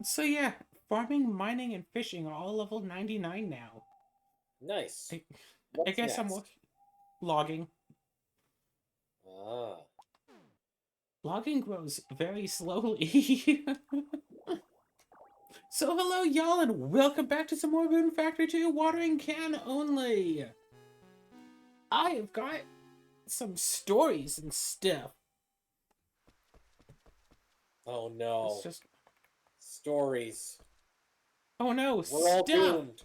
So yeah, farming, mining, and fishing are all level 99 now. Nice. I, I What's guess I'm next? logging. Ah, Logging grows very slowly. So hello y'all and welcome back to some more Rune Factory 2 Watering Can Only. I have got some stories and stuff. oh It's no. just, Stories. oh no, We're all stuff! doomed.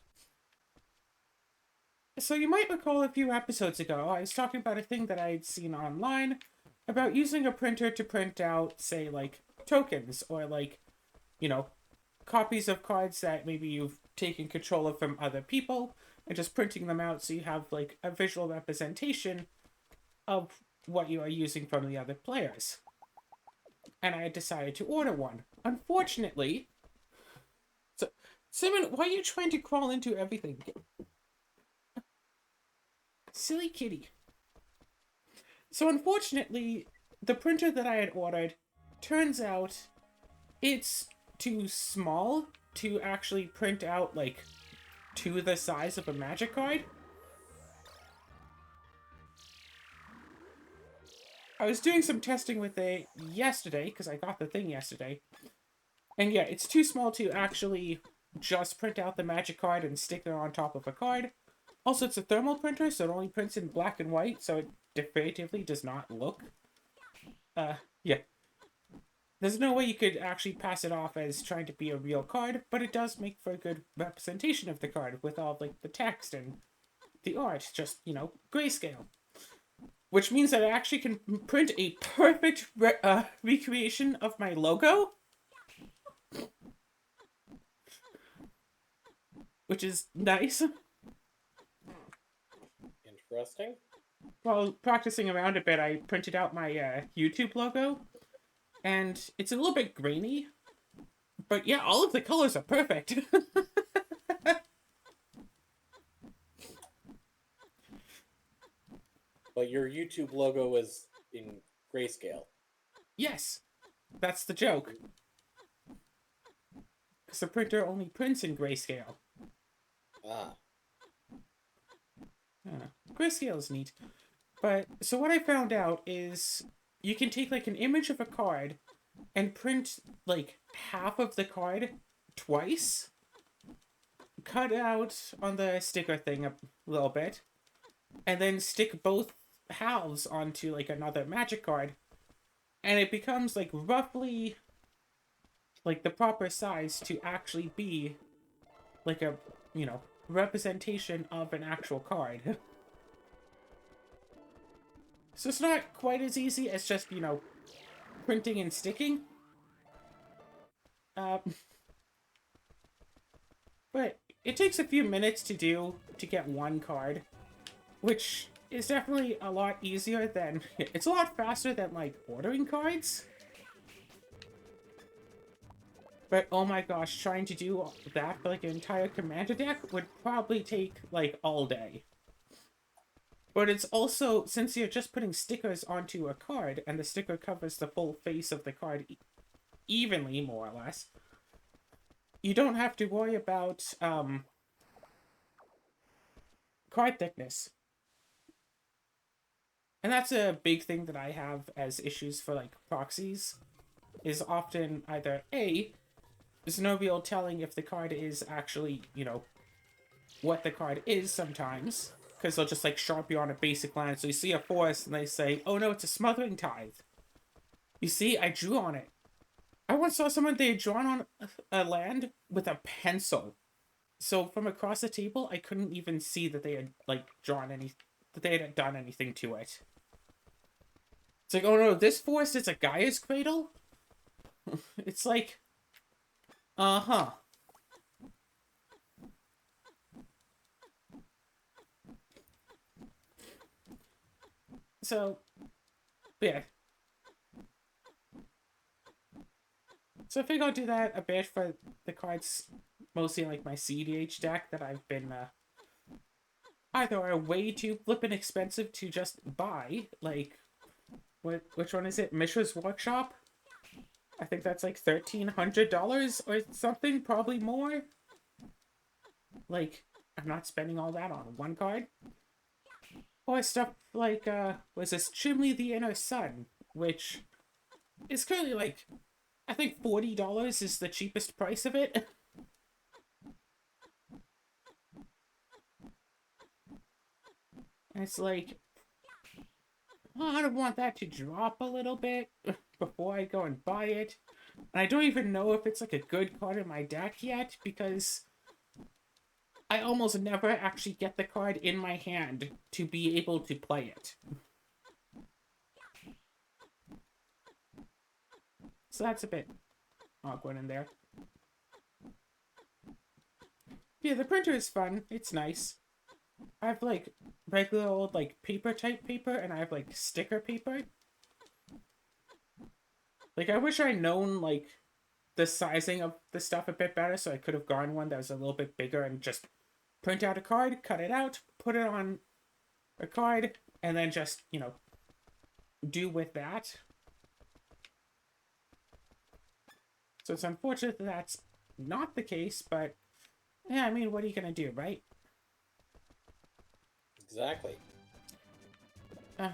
So you might recall a few episodes ago, I was talking about a thing that I had seen online about using a printer to print out, say, like, tokens or, like, you know, copies of cards that maybe you've taken control of from other people and just printing them out so you have, like, a visual representation of what you are using from the other players. And I decided to order one. Unfortunately, so, Simon, why are you trying to crawl into everything? Silly kitty. So unfortunately, the printer that I had ordered turns out it's too small to actually print out like to the size of a magic card. I was doing some testing with it yesterday because I got the thing yesterday. And yeah, it's too small to actually just print out the magic card and stick it on top of a card. Also, it's a thermal printer, so it only prints in black and white, so it definitively does not look. Yeah, there's no way you could actually pass it off as trying to be a real card, but it does make for a good representation of the card with all like the text and the art, just grayscale. Which means that I actually can print a perfect recreation of my logo, which is nice. Interesting. While practicing around a bit, I printed out my YouTube logo, and it's a little bit grainy, but yeah, all of the colors are perfect. But your YouTube logo is in grayscale. Yes, that's the joke. Because the printer only prints in grayscale. Ah, Grayscale is neat. But so what I found out is you can take like an image of a card and print like half of the card twice, cut out on the sticker thing a little bit, and then stick both halves onto like another magic card, and it becomes like roughly like the proper size to actually be like a representation of an actual card. So it's not quite as easy as just printing and sticking. Uh, but it takes a few minutes to do to get one card, which is definitely a lot easier than it's a lot faster than like ordering cards. But oh my gosh, trying to do that for like an entire commander deck would probably take like all day. But it's also, since you're just putting stickers onto a card and the sticker covers the full face of the card evenly, more or less, you don't have to worry about card thickness. And that's a big thing that I have as issues for like proxies, is often either A, there's no real telling if the card is actually, what the card is sometimes. Because they'll just like sharp you on a basic land. So you see a forest and they say, oh no, it's a smothering tithe. You see, I drew on it. I once saw someone they had drawn on a land with a pencil. So from across the table, I couldn't even see that they had like drawn any, that they had done anything to it. It's like, oh no, this forest is a Gaia's cradle. It's like, uh huh. So yeah, so I think I'll do that a bit for the cards, mostly like my CDH deck that I've been either are way too flippin' expensive to just buy, like which one is it? Mishra's Workshop? I think that's like $1,300 or something, probably more. Like, I'm not spending all that on one card. Or stuff like, was this Chimley the Inner Sun, which is currently like, I think $40 is the cheapest price of it. And it's like, well, I don't want that to drop a little bit before I go and buy it. And I don't even know if it's like a good card in my deck yet, because I almost never actually get the card in my hand to be able to play it. So that's a bit awkward in there. Yeah, the printer is fun. It's nice. I have like regular old like paper type paper, and I have like sticker paper. Like, I wish I'd known like the sizing of the stuff a bit better, so I could have gotten one that was a little bit bigger and just print out a card, cut it out, put it on a card, and then just, you know, do with that. So it's unfortunate that that's not the case, but yeah, I mean, what are you gonna do, right? Exactly. Uh.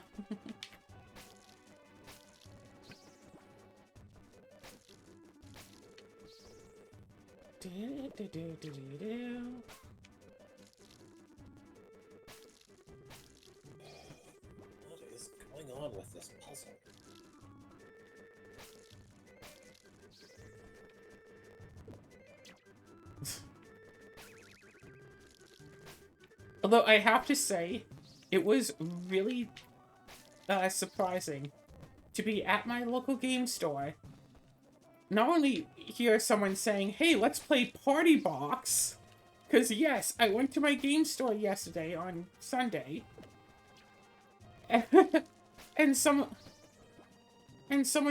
What is going on with this puzzle? Although I have to say, it was really surprising to be at my local game store. Not only hear someone saying, hey, let's play Party Box. Because yes, I went to my game store yesterday on Sunday. and someone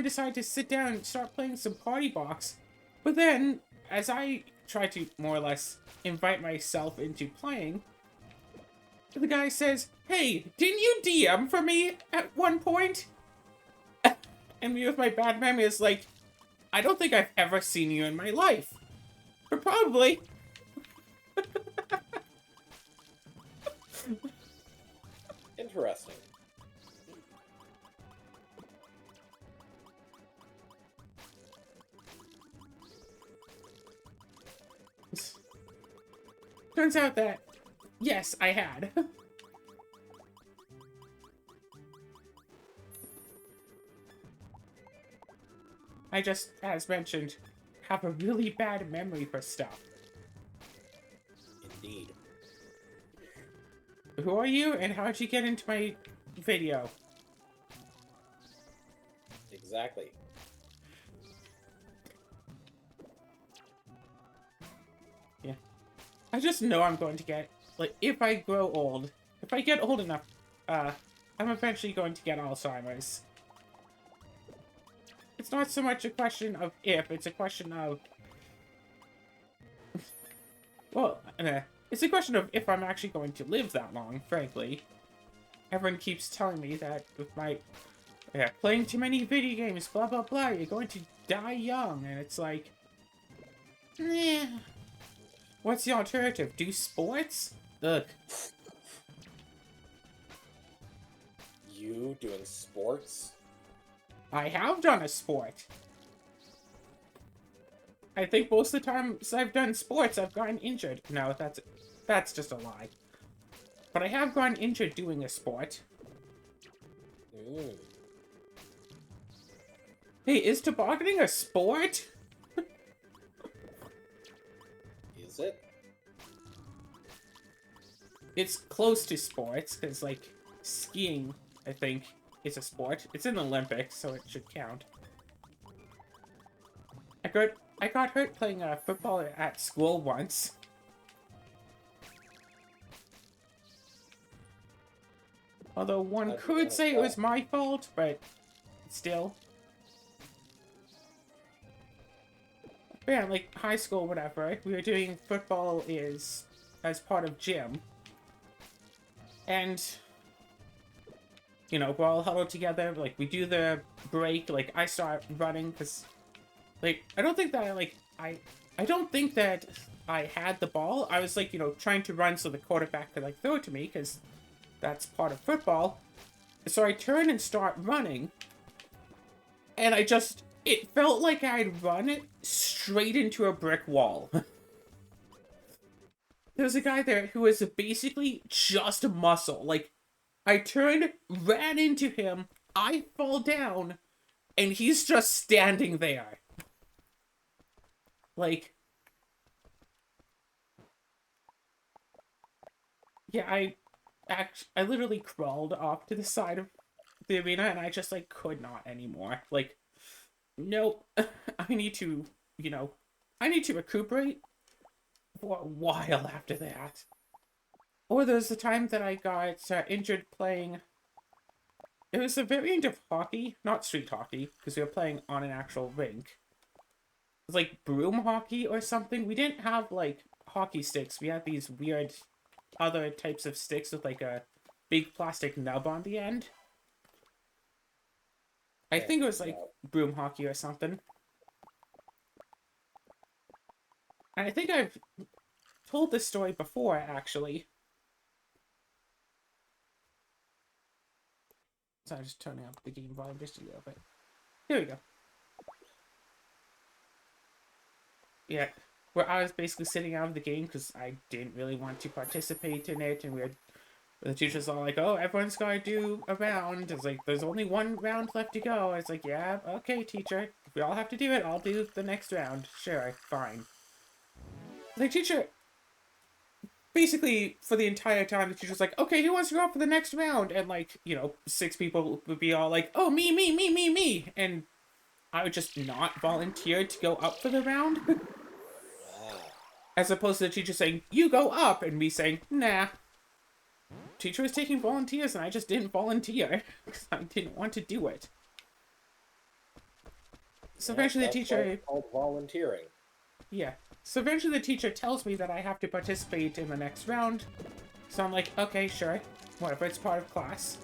decided to sit down and start playing some Party Box. But then, as I tried to more or less invite myself into playing, the guy says, hey, didn't you DM for me at one point? And me with my bad memory is like, I don't think I've ever seen you in my life. But probably. Interesting. Turns out that, yes, I had. I just, as mentioned, have a really bad memory for stuff. Indeed. Who are you, and how'd you get into my video? Exactly. Yeah. I just know I'm going to get, like, if I grow old, if I get old enough, I'm eventually going to get Alzheimer's. It's not so much a question of if, it's a question of... well, it's a question of if I'm actually going to live that long, frankly. Everyone keeps telling me that with my... yeah, playing too many video games, blah blah blah, you're going to die young, and it's like... eh. What's the alternative? Do sports? Ugh. You doing sports? I have done a sport. I think most of the times I've done sports, I've gotten injured. No, that's just a lie. But I have gotten injured doing a sport. Mm. Hey, is tobogganing a sport? Is it? It's close to sports, because, like, skiing, I think, is a sport. It's in the Olympics, so it should count. I got hurt playing football at school once. Although one could say it was my fault, but still. But yeah, like high school, whatever, we were doing football as part of gym. And, you know, we're all huddled together, like, we do the break, like, I start running, because Like, I don't think that I don't think that I had the ball. I was like, you know, trying to run so the quarterback could like throw it to me because that's part of football. So I turn and start running, and it felt like I'd run it straight into a brick wall. There's a guy there who is basically just muscle. Like, I turned, ran into him, I fall down, and he's just standing there. Like, yeah, I literally crawled off to the side of the arena, and I just, like, could not anymore. Like, nope. I need to, you know, I need to recuperate for a while after that. Or there's the time that I got injured playing. It was a variant of hockey, not street hockey, because we were playing on an actual rink. It was like broom hockey or something. We didn't have like hockey sticks. We had these weird other types of sticks with like a big plastic nub on the end. I think it was like broom hockey or something. And I think I've told this story before, actually. So I'm just turning up the game volume just a little bit. Here we go. Yeah, where I was basically sitting out of the game because I didn't really want to participate in it, and the teacher's all like, "Oh, everyone's got to do a round." It's like, there's only one round left to go. It's like, yeah, okay, teacher. If we all have to do it, I'll do the next round. Sure, fine. The teacher, basically, for the entire time, the teacher's like, "Okay, who wants to go up for the next round?" And, like, you know, 6 people would be all like, "Oh, me, me, me, me, me." And I would just not volunteer to go up for the round. As opposed to the teacher saying, "You go up," and me saying, "Nah." Teacher was taking volunteers, and I just didn't volunteer because I didn't want to do it. So eventually the teacher... called volunteering. Yeah. So eventually the teacher tells me that I have to participate in the next round. So I'm like, okay, sure. Whatever, it's part of class.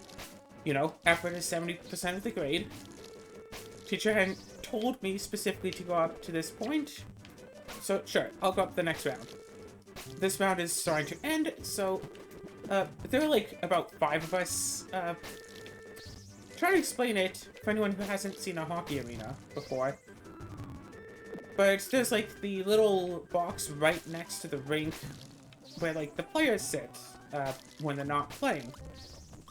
You know, effort is 70% of the grade. Teacher hadn't told me specifically to go up to this point. So, sure, I'll go up the next round. This round is starting to end, so... there are, like, about 5 of us. Try to explain it for anyone who hasn't seen a hockey arena before. But there's, like, the little box right next to the rink where, like, the players sit when they're not playing.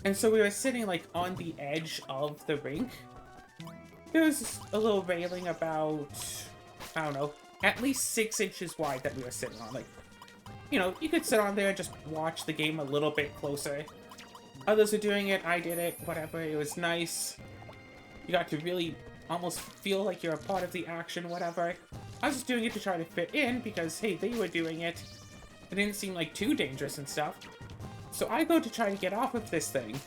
And so we were sitting, like, on the edge of the rink. There was a little railing about, I don't know, at least 6 inches wide that we were sitting on. Like, you know, you could sit on there and just watch the game a little bit closer. Others are doing it, I did it, whatever, it was nice. You got to really almost feel like you're a part of the action, whatever. I was just doing it to try to fit in because, hey, they were doing it. It didn't seem like too dangerous and stuff. So I go to try to get off of this thing.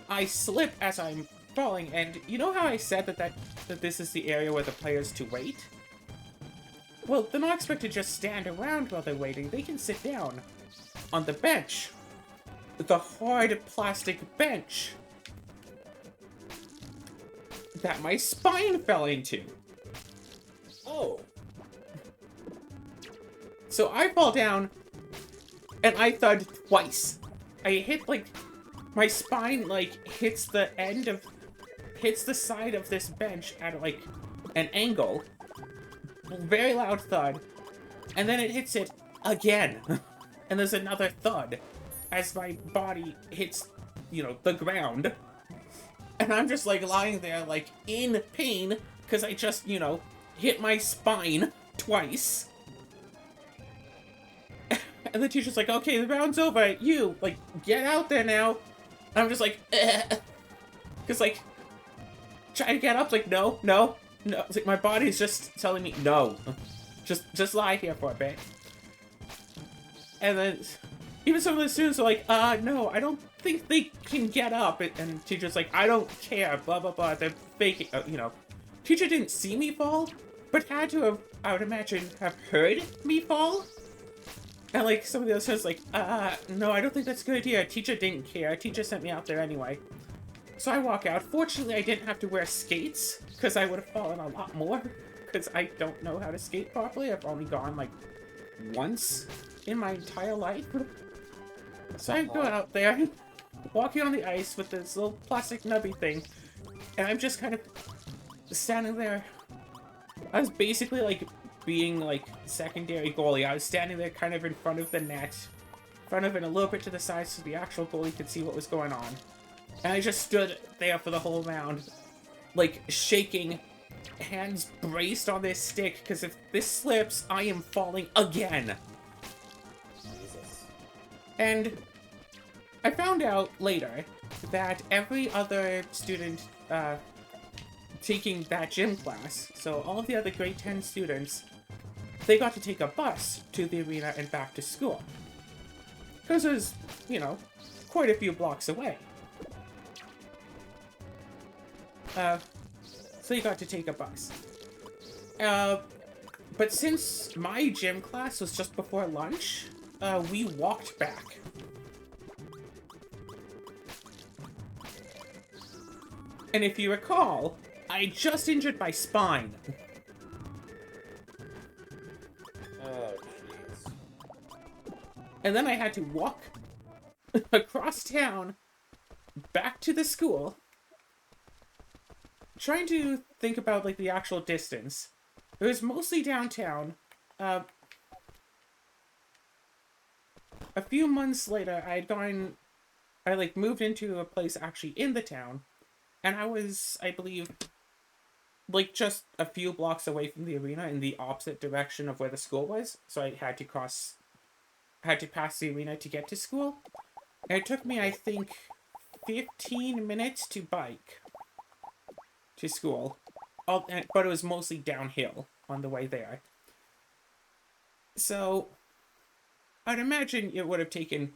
I slip as I'm falling, and you know how I said that this is the area where the players to wait? Well, they're not expected to just stand around while they're waiting. They can sit down on the bench. The hard plastic bench that my spine fell into. Oh. So I fall down, and I thud twice. I hit, like, my spine, like, hits the side of this bench at, like, an angle. Very loud thud. And then it hits it again. And there's another thud as my body hits, you know, the ground. And I'm just, like, lying there, like, in pain, because I just, you know, hit my spine twice. And the teacher's like, okay, the round's over. You, like, get out there now. And I'm just like, because, like, trying to get up, like, no. It's like my body's just telling me, no. Just lie here for a bit. And then, even some of the students are like, no, I don't think they can get up. And teacher's like, I don't care, blah, blah, blah. They're faking, you know. Teacher didn't see me fall, but had to have, I would imagine, have heard me fall. And, like, some of the other students like, no, I don't think that's a good idea. Teacher didn't care. Teacher sent me out there anyway. So I walk out. Fortunately, I didn't have to wear skates, because I would have fallen a lot more. because I don't know how to skate properly. I've only gone like once in my entire life. So I go out there, walking on the ice with this little plastic nubby thing, and I'm just kind of standing there. I was basically like being like secondary goalie. I was standing there kind of in front of the net, in front of it a little bit to the side so the actual goalie could see what was going on. And I just stood there for the whole round, like shaking, hands braced on this stick, because if this slips, I am falling again. Jesus. And I found out later that every other student taking that gym class, so all of the other grade 10 students, they got to take a bus to the arena and back to school. Because it was, you know, quite a few blocks away. So you got to take a bus. But since my gym class was just before lunch, we walked back. And if you recall, I just injured my spine. Oh, jeez. And then I had to walk across town back to the school, trying to think about like the actual distance. It was mostly downtown. A few months later, I like moved into a place actually in the town, and I was, I believe, like just a few blocks away from the arena in the opposite direction of where the school was. So I had to pass the arena to get to school. And it took me, I think, 15 minutes to bike to school. But it was mostly downhill on the way there. So I'd imagine it would have taken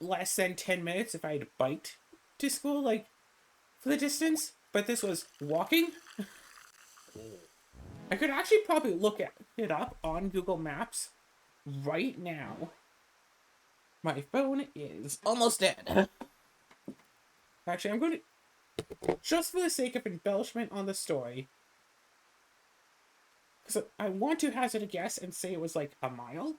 less than 10 minutes if I had biked to school, like, for the distance. But this was walking. I could actually probably look it up on Google Maps right now. My phone is almost dead. Actually, I'm going to, just for the sake of embellishment on the story, because I want to hazard a guess and say it was like a mile.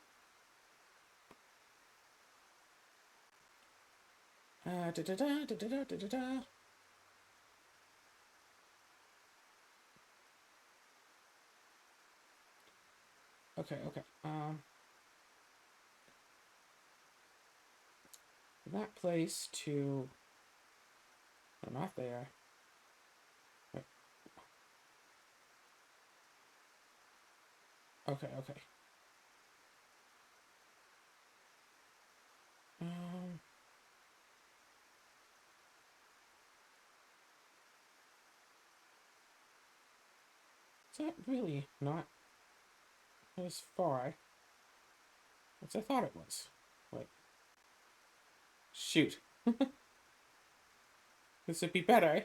Okay. That place to... No, not there. Wait. Okay. Is that really not as far as I thought it was? Wait. Shoot. This would be better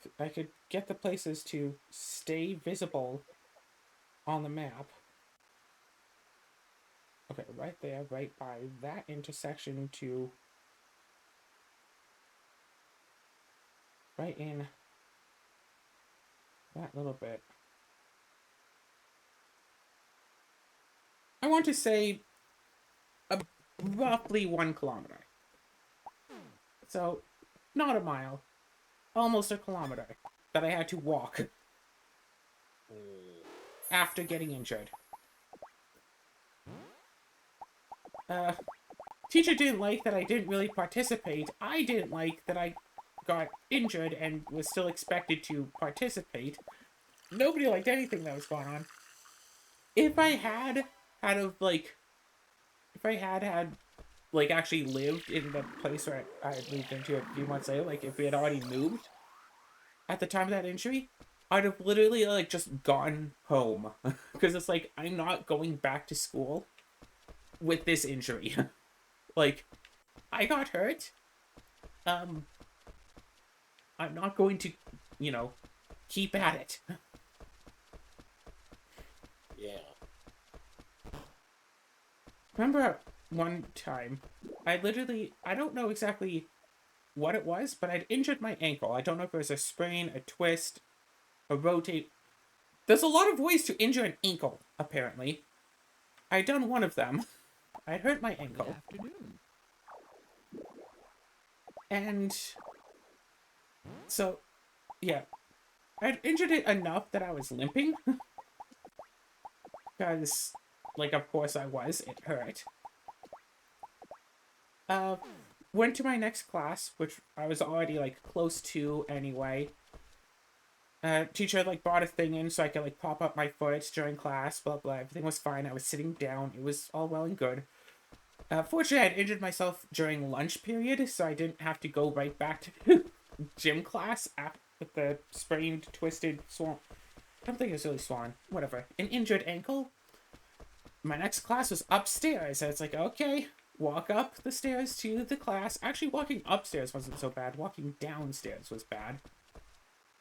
if I could get the places to stay visible on the map. Okay, right there, right by that intersection to... right in that little bit. I want to say roughly 1 kilometer. So, not a mile. Almost a kilometer that I had to walk after getting injured. Teacher didn't like that I didn't really participate. I didn't like that I got injured and was still expected to participate. Nobody liked anything that was going on. If I had actually lived in the place where I had moved into a few months later, like if we had already moved at the time of that injury, I'd have literally like just gone home. Because it's like, I'm not going back to school with this injury. Like, I got hurt. I'm not going to, keep at it. Yeah. Remember one time, I don't know exactly what it was, but I'd injured my ankle. I don't know if it was a sprain, a twist, a rotate. There's a lot of ways to injure an ankle, apparently. I'd done one of them. I hurt my ankle. And so, yeah. I'd injured it enough that I was limping. Because, like, of course I was. It hurt. Went to my next class, which I was already, like, close to anyway. Teacher, like, brought a thing in so I could, like, pop up my foot during class, blah, blah. Everything was fine. I was sitting down. It was all well and good. Fortunately, I had injured myself during lunch period, so I didn't have to go right back to gym class with the sprained, twisted, swollen... I don't think it was really swollen. Whatever. An injured ankle. My next class was upstairs. And it's like, okay, walk up the stairs to the class. Actually, walking upstairs wasn't so bad. Walking downstairs was bad.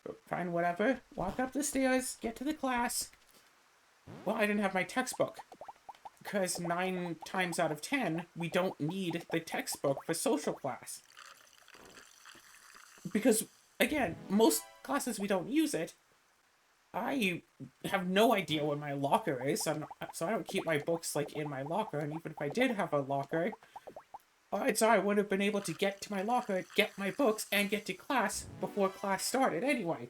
But fine, whatever. Walk up the stairs, get to the class. Well, I didn't have my textbook. Because 9 times out of 10, we don't need the textbook for social class. Because, again, most classes we don't use it. I have no idea where my locker is, so I don't keep my books, like, in my locker, and even if I did have a locker, odds are I would have been able to get to my locker, get my books, and get to class before class started anyway.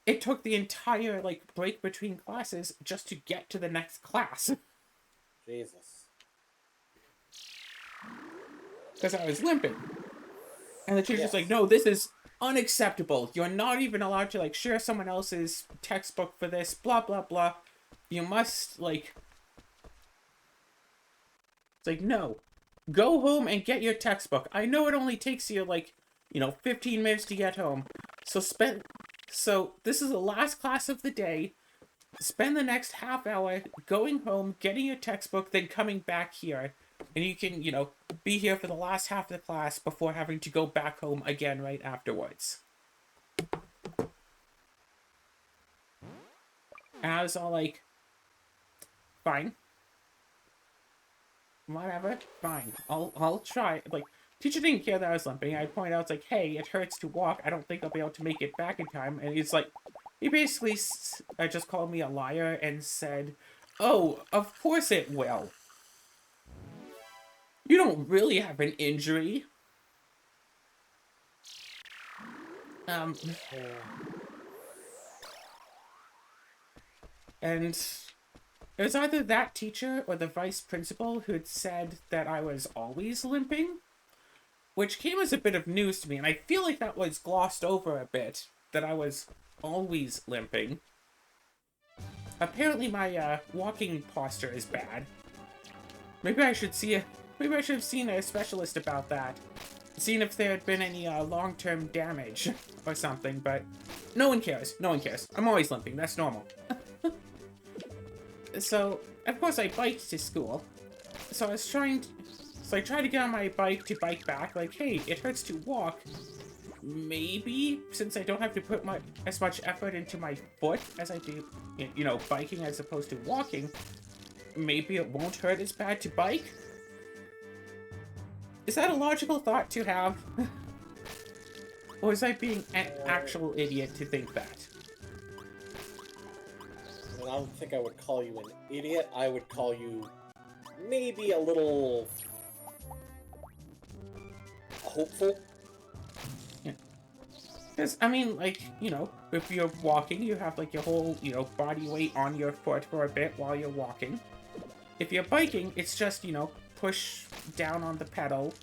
It took the entire, like, break between classes just to get to the next class. Jesus. Because I was limping. And the teacher's like, no, this is unacceptable. You're not even allowed to, like, share someone else's textbook for this, blah, blah, blah. You must, like... It's like, no. Go home and get your textbook. I know it only takes you, like, 15 minutes to get home. So, this is the last class of the day. Spend the next half hour going home, getting your textbook, then coming back here. And you can, be here for the last half of the class before having to go back home again right afterwards. And I was all like, fine. Whatever, fine. I'll try. Like, teacher didn't care that I was limping. I pointed out, it's like, hey, it hurts to walk. I don't think I'll be able to make it back in time. And he's like, he basically just called me a liar and said, oh, of course it will. You don't really have an injury. And it was either that teacher or the vice principal who had said that I was always limping, which came as a bit of news to me, and I feel like that was glossed over a bit, that I was always limping. Apparently my walking posture is bad. Maybe I should have seen a specialist about that. Seen if there had been any long-term damage or something, but no one cares. No one cares. I'm always limping. That's normal. So, of course, I biked to school. So I tried to get on my bike to bike back. Like, hey, it hurts to walk. Maybe, since I don't have to put as much effort into my foot as I do, biking as opposed to walking, maybe it won't hurt as bad to bike? Is that a logical thought to have? Or is I being an actual idiot to think that? I don't think I would call you an idiot. I would call you maybe a little hopeful. Yeah. Because, I mean, like, if you're walking, you have, like, your whole, body weight on your foot for a bit while you're walking. If you're biking, it's just, push down on the pedal,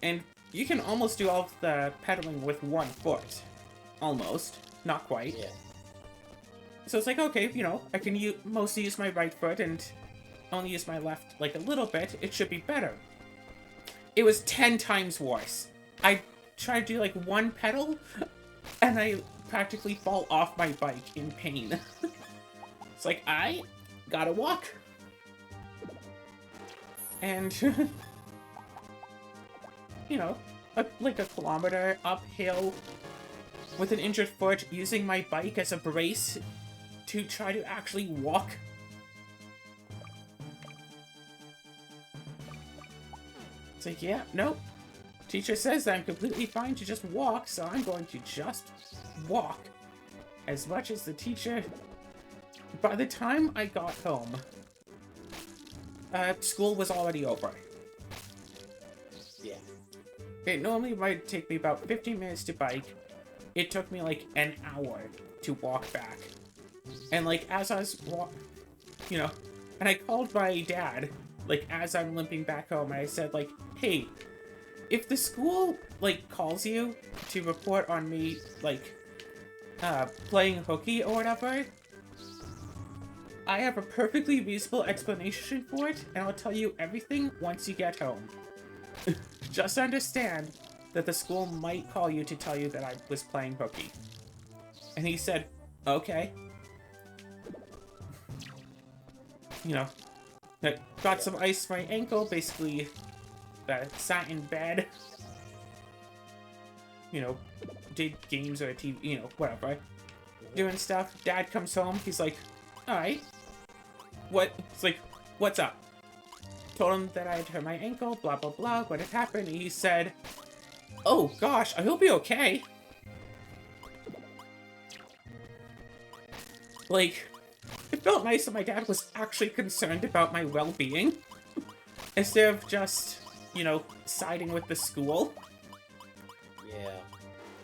and you can almost do all of the pedaling with one foot. Almost. Not quite. Yeah. So it's like, okay, I can mostly use my right foot and only use my left, like, a little bit. It should be better. It was 10 times worse. I tried to do, like, one pedal, and I practically fall off my bike in pain. It's like, I gotta walk. And, like a kilometer uphill with an injured foot, using my bike as a brace to try to actually walk. It's like, yeah, nope. Teacher says that I'm completely fine to just walk, so I'm going to just walk. as much as the teacher... By the time I got home, school was already over. Yeah. It normally might take me about 15 minutes to bike. It took me like an hour to walk back. And like, as I was you know, and I called my dad, like, as I'm limping back home, and I said, like, hey, if the school, like, calls you to report on me, like, playing hooky or whatever, I have a perfectly reasonable explanation for it, and I'll tell you everything once you get home. Just understand that the school might call you to tell you that I was playing hooky. And he said, okay. You know, I got some ice for my ankle, basically sat in bed, you know, did games or TV, you know, whatever, doing stuff. Dad comes home, he's like, alright, it's like, what's up? Told him that I had hurt my ankle, blah, blah, blah, what had happened. He said, oh gosh, I hope you're okay. Like, it felt nice that my dad was actually concerned about my well-being, instead of just, you know, siding with the school. Yeah.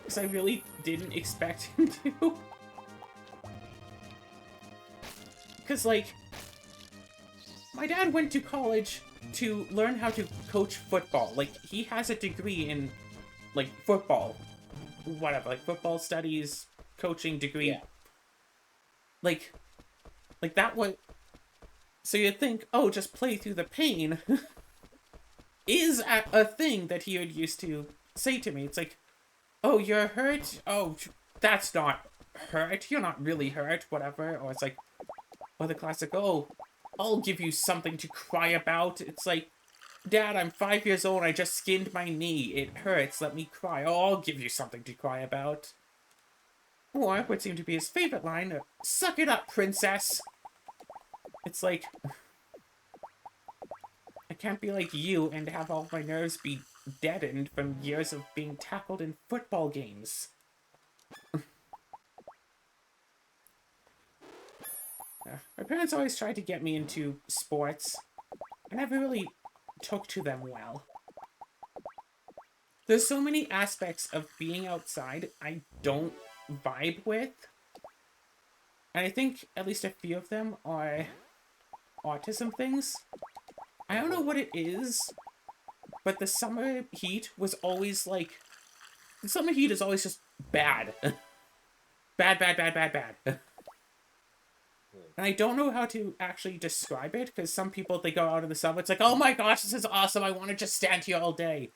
Because I really didn't expect him to. Because, like, my dad went to college to learn how to coach football. Like, he has a degree in, like, football. Whatever, like, football studies, coaching degree. Yeah. Like, that was... So you'd think, oh, just play through the pain is a thing that he would used to say to me. It's like, oh, you're hurt? Oh, that's not hurt. You're not really hurt, whatever. Or it's like, or the classic, oh, I'll give you something to cry about. It's like, Dad, I'm 5 years old. I just skinned my knee. It hurts. Let me cry. Oh, I'll give you something to cry about. Or, what seemed to be his favorite line, suck it up, princess. It's like, I can't be like you and have all my nerves be deadened from years of being tackled in football games. My parents always tried to get me into sports. I never really took to them well. There's so many aspects of being outside I don't vibe with. And I think at least a few of them are autism things. I don't know what it is, but the summer heat was always like... The summer heat is always just bad. Bad, bad, bad, bad, bad. And I don't know how to actually describe it, because some people, they go out in the summer, it's like, oh my gosh, this is awesome, I want to just stand here all day.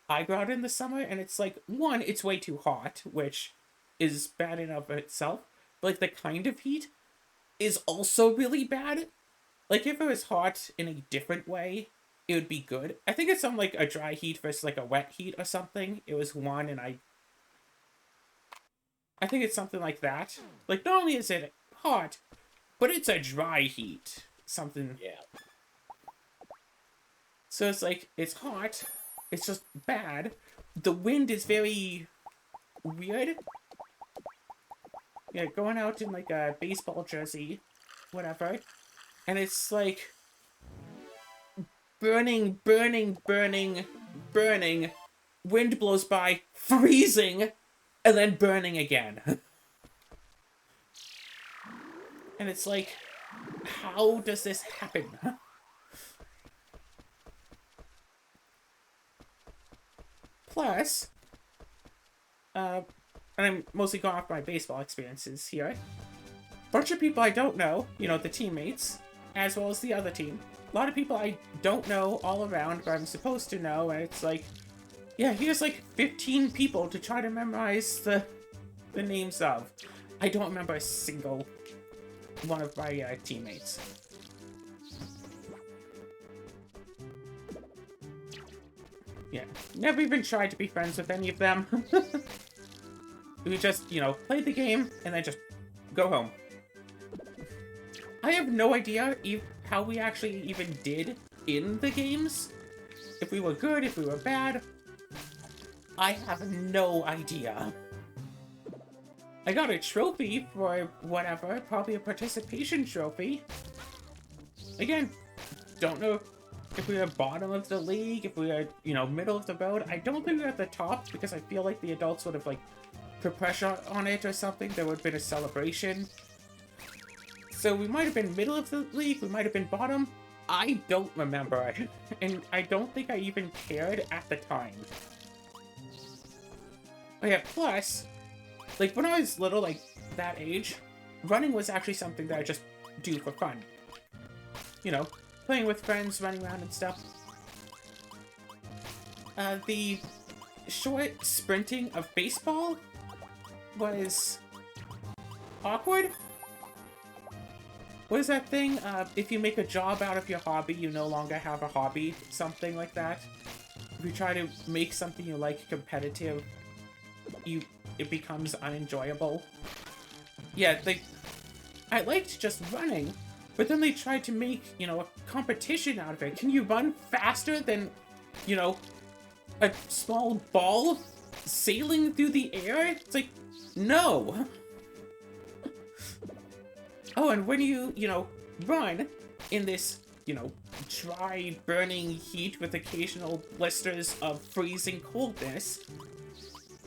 I go out in the summer, and it's like, one, it's way too hot, which is bad in of itself, but like the kind of heat is also really bad. Like, if it was hot in a different way, it would be good. I think it's some, like, a dry heat versus, like, a wet heat or something. It was one, and I think it's something like that. Like, not only is it hot, but it's a dry heat. Something. Yeah. So it's like, it's hot. It's just bad. The wind is very weird. Yeah, going out in, like, a baseball jersey, whatever. And it's like burning, burning, burning, burning. Wind blows by, freezing, and then burning again. And it's like, how does this happen? Plus, and I'm mostly going off my baseball experiences here. Bunch of people I don't know, you know, the teammates, as well as the other team. A lot of people I don't know all around, but I'm supposed to know, and it's like, yeah, here's like 15 people to try to memorize the names of. I don't remember a single one of my teammates. Yeah, never even tried to be friends with any of them. We just, you know, play the game, and then just go home. I have no idea how we actually even did in the games. If we were good, if we were bad. I have no idea. I got a trophy for whatever, probably a participation trophy. Again, don't know if we are bottom of the league, if we are, you know, middle of the road. I don't think we're at the top because I feel like the adults would have, like, put pressure on it or something. There would have been a celebration. So we might have been middle of the league, we might have been bottom. I don't remember. And I don't think I even cared at the time. Oh yeah, plus, like, when I was little, like, that age, running was actually something that I just do for fun. You know, playing with friends, running around and stuff. The short sprinting of baseball was awkward. What is that thing? If you make a job out of your hobby, you no longer have a hobby. Something like that. If you try to make something you like competitive, it becomes unenjoyable. Yeah, I liked just running, but then they tried to make, you know, a competition out of it. Can you run faster than, you know, a small ball sailing through the air? It's like, no. Oh, and when you know, run in this, you know, dry, burning heat with occasional blisters of freezing coldness,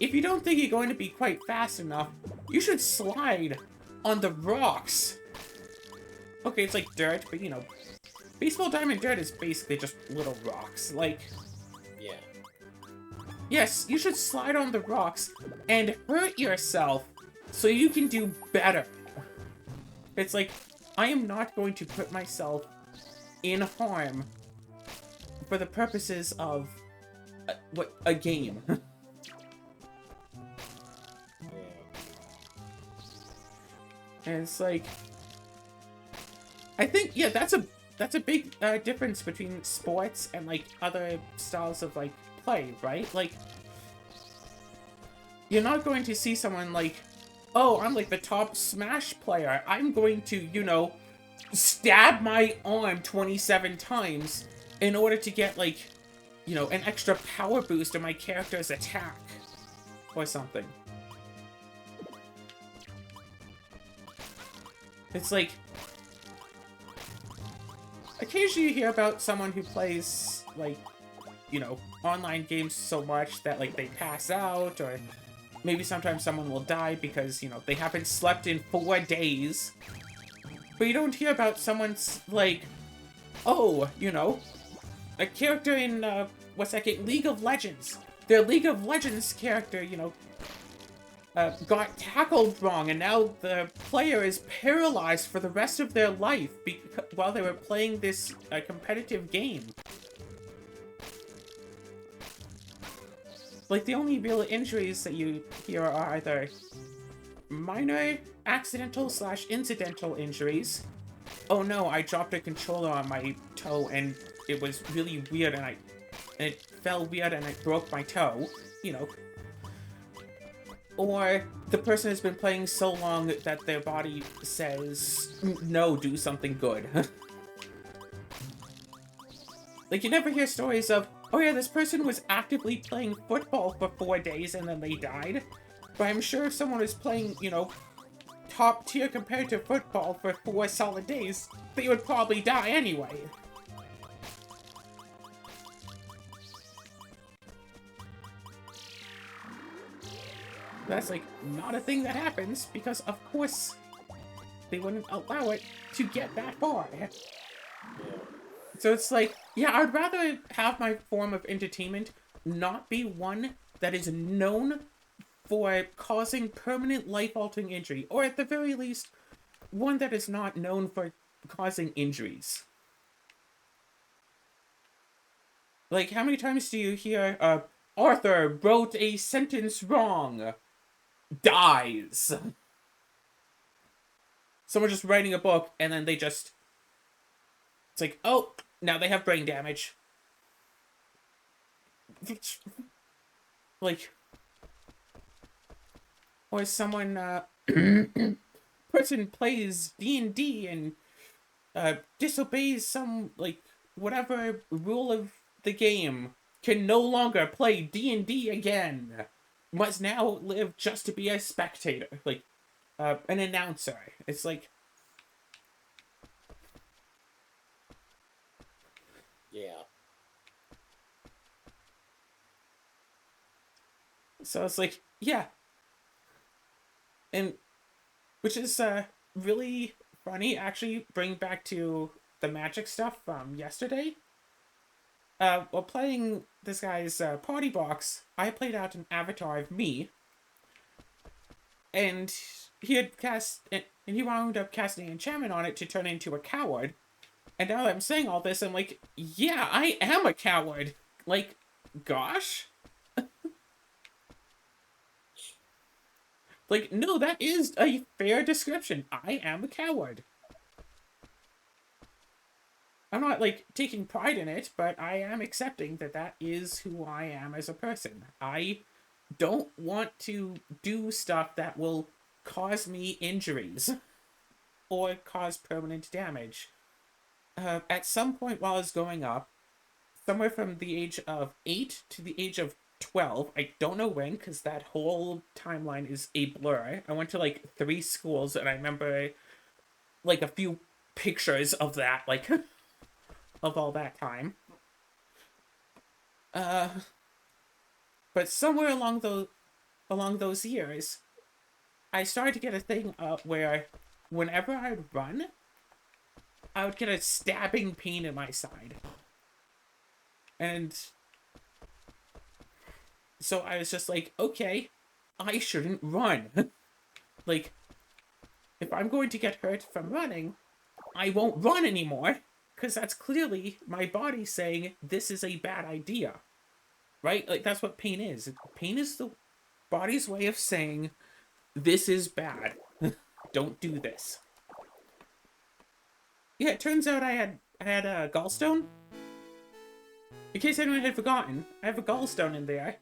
if you don't think you're going to be quite fast enough, you should slide on the rocks. Okay, it's like dirt, but you know, baseball diamond dirt is basically just little rocks. Like, Yeah. yes, you should slide on the rocks and hurt yourself so you can do better. It's like, I am not going to put myself in harm for the purposes of a game. And it's like, I think, yeah, that's a big difference between sports and, like, other styles of, like, play, right? Like, you're not going to see someone like, oh, I'm, like, the top Smash player. I'm going to, you know, stab my arm 27 times in order to get, like, you know, an extra power boost in my character's attack. Or something. It's like, occasionally you hear about someone who plays, like, you know, online games so much that, like, they pass out, or maybe sometimes someone will die because, you know, they haven't slept in 4 days. But you don't hear about someone's, like, oh, you know, a character in, what's that game? League of Legends. Their League of Legends character, you know, got tackled wrong, and now the player is paralyzed for the rest of their life while they were playing this competitive game. Like, the only real injuries that you hear are either minor accidental/incidental injuries. Oh no, I dropped a controller on my toe and it was really weird and it fell weird and I broke my toe, you know. Or the person has been playing so long that their body says, no, do something good. Like, you never hear stories of, oh yeah, this person was actively playing football for 4 days and then they died. But I'm sure if someone was playing, you know, top-tier competitive football for 4 solid days, they would probably die anyway. That's, like, not a thing that happens, because, of course, they wouldn't allow it to get that far. So it's like, yeah, I'd rather have my form of entertainment not be one that is known for causing permanent life-altering injury, or at the very least, one that is not known for causing injuries. Like, how many times do you hear, Arthur wrote a sentence wrong, dies? Someone just writing a book, and then they just... It's like, oh, now they have brain damage. Like... Or someone, person plays D&D and, disobeys some, like, whatever rule of the game, can no longer play D&D again. must now live just to be a spectator, like an announcer. It's like, Yeah. so it's like, yeah, and which is really funny. Actually, bring back to the magic stuff from yesterday. While playing this guy's party box, I played out an avatar of me, and he had cast, and he wound up casting an enchantment on it to turn into a coward. And now that I'm saying all this, I'm like, yeah, I am a coward. Like, gosh. Like, no, that is a fair description. I am a coward. I'm not, like, taking pride in it, but I am accepting that that is who I am as a person. I don't want to do stuff that will cause me injuries or cause permanent damage. At some point while I was growing up, somewhere from the age of 8 to the age of 12, I don't know when, because that whole timeline is a blur. I went to, like, 3 schools, and I remember, like, a few pictures of that, like, of all that time. But somewhere along those years, I started to get a thing where whenever I'd run, I would get a stabbing pain in my side. And so I was just like, okay, I shouldn't run. Like, if I'm going to get hurt from running, I won't run anymore. Because that's clearly my body saying this is a bad idea. Right? Like, that's what pain is. Pain is the body's way of saying this is bad. Don't do this. Yeah, it turns out I had a gallstone. In case anyone had forgotten, I have a gallstone in there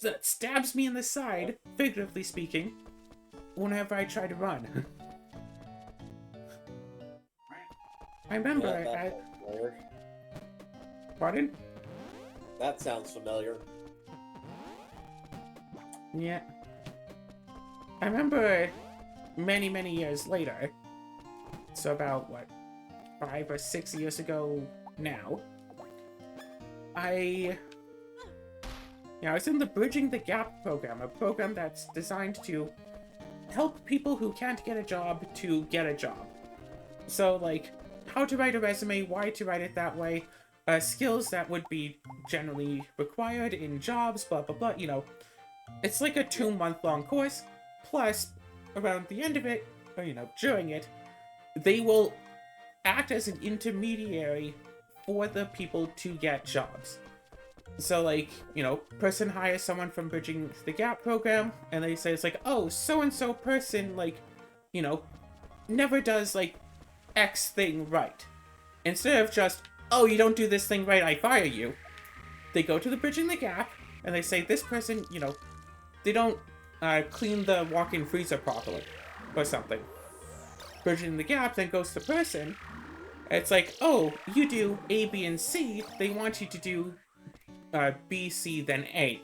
that stabs me in the side, figuratively speaking, whenever I try to run. I remember Pardon? That sounds familiar. Yeah. I remember many, many years later, so about, what, 5 or 6 years ago now, I was in the Bridging the Gap program, a program that's designed to help people who can't get a job to get a job. So, like, how to write a resume, why to write it that way, skills that would be generally required in jobs, blah, blah, blah, you know. It's like a 2-month-long course, plus, around the end of it, or, you know, during it, they will act as an intermediary for the people to get jobs. So, like, you know, person hires someone from Bridging the Gap program, and they say it's like, oh, so-and-so person, like, you know, never does, like, X thing right. Instead of just, oh, you don't do this thing right, I fire you, they go to the Bridging the Gap, and they say, this person, you know, they don't clean the walk-in freezer properly, or something. Bridging the Gap then goes to the person, and it's like, oh, you do A, B, and C, they want you to do B, C, then A.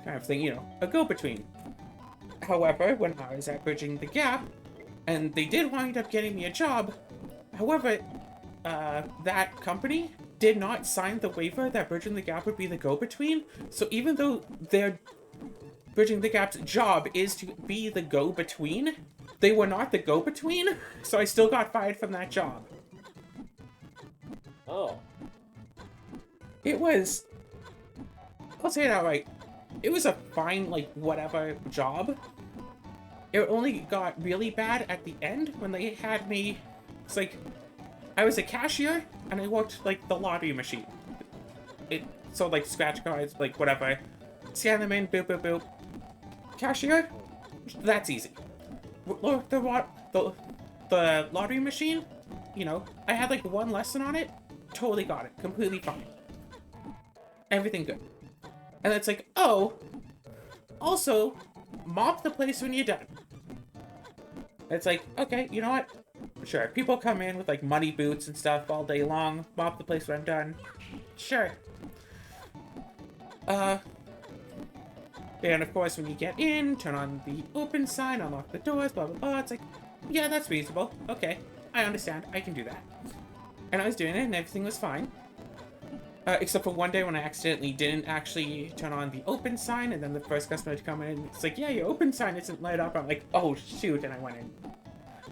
Kind of thing, you know, a go-between. However, when I was at Bridging the Gap, and they did wind up getting me a job, however, that company did not sign the waiver that Bridging the Gap would be the go-between, so even though their Bridging the Gap's job is to be the go-between, they were not the go-between, so I still got fired from that job. Oh. It was, I'll say it outright, it was a fine, like, whatever job. It only got really bad at the end when they had me, it's like, I was a cashier, and I worked, like, the lottery machine. So, like, scratch cards, like, whatever. Scan them in, boop, boop, boop. Cashier? That's easy. The lottery machine, you know, I had, like, 1 lesson on it. Totally got it. Completely fine. Everything good. And it's like, oh, also, mop the place when you're done. It's like, okay, you know what? Sure, people come in with, like, muddy boots and stuff all day long. Mop the place when I'm done. Sure. And of course, when you get in, turn on the open sign, unlock the doors, blah, blah, blah. It's like, yeah, that's reasonable. Okay, I understand. I can do that. And I was doing it, and everything was fine. Except for one day when I accidentally didn't actually turn on the open sign, and then the first customer to come in, it's like, yeah, your open sign isn't lit up. I'm like, oh, shoot, and I went in.